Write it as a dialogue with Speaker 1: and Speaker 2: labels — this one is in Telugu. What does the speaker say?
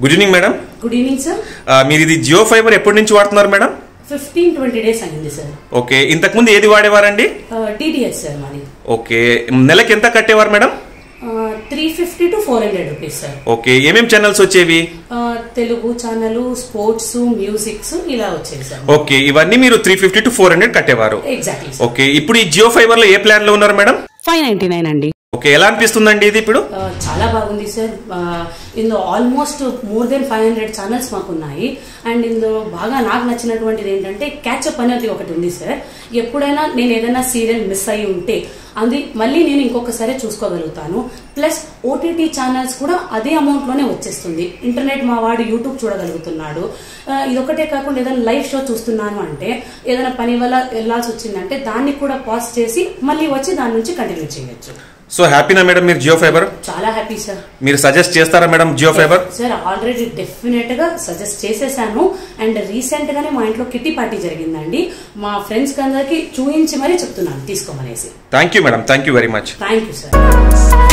Speaker 1: Good evening madam.
Speaker 2: Good evening sir.
Speaker 1: మీరు ఇది జియో ఫైబర్ ఎప్పటి నుంచి వాడుతున్నారు మేడం?
Speaker 2: 15-20 days అయింది సార్.
Speaker 1: ఓకే, ఇంతకు ముందు ఏది వాడేవారండి?
Speaker 2: DTH సార్ మాది.
Speaker 1: ఓకే, నెలకి ఎంత కట్టేవారు మేడం?
Speaker 2: 350 to 400 రూపీస్ సార్.
Speaker 1: ఓకే, ఏమేం ఛానల్స్ వచ్చేవి?
Speaker 2: తెలుగు ఛానల్, స్పోర్ట్స్, మ్యూజిక్స్ ఇలా వచ్చేవి సార్.
Speaker 1: ఓకే, ఇవన్నీ మీరు 350 to 400 కట్టేవారు.
Speaker 2: ఎగ్జాక్ట్లీ.
Speaker 1: ఓకే, ఇప్పుడు ఈ జియో ఫైబర్ లో ఏ ప్లాన్ లో ఉన్నారు మేడం?
Speaker 2: 599 అండి.
Speaker 1: ఓకే, ఎలా అనిపిస్తుందండి ఇది ఇప్పుడు?
Speaker 2: చాలా బాగుంది సార్. ఇందులో ఆల్మోస్ట్ మోర్ దెన్ 500 ఛానల్స్ మాకు ఉన్నాయి. అండ్ ఇందులో బాగా నాకు నచ్చినటువంటిది ఏంటంటే క్యాచప్ అనేది ఒకటి ఉంది సార్. ఎప్పుడైనా నేను ఏదైనా సీరియల్ మిస్ అయ్యి ఉంటే అది మళ్ళీ నేను ఇంకొకసారి చూసుకోగలుగుతాను. ప్లస్ ఓటీటీ ఛానల్స్ కూడా అదే అమౌంట్ లోనే వచ్చేస్తుంది. ఇంటర్నెట్ మా వాడు యూట్యూబ్ చూడగలుగుతున్నాడు. ఇదొకటే కాకుండా ఏదైనా లైవ్ షో చూస్తున్నాను అంటే, ఏదైనా పని వల్ల వెళ్లాల్సి వచ్చిందంటే దాన్ని కూడా పాజ్ చేసి మళ్ళీ వచ్చి దాని నుంచి కంటిన్యూ చేయొచ్చు.
Speaker 1: సో హ్యాపీనా మేడం మీరు జియో ఫైబర్?
Speaker 2: చాలా హ్యాపీ సార్.
Speaker 1: మీరు సజెస్ట్ చేస్తారా madam Jio fiber?
Speaker 2: Sir already definite గా సజెస్ట్ చేసేసాను. అండ్ రీసెంట్ గానే మా ఇంట్లో కిట్టి పార్టీ జరిగిందండి. మా ఫ్రెండ్స్ అందరికి చూపించి మరీ చెప్తున్నాను తీసుకోమనేసి.
Speaker 1: Thank you madam, thank you very much.
Speaker 2: Thank you sir.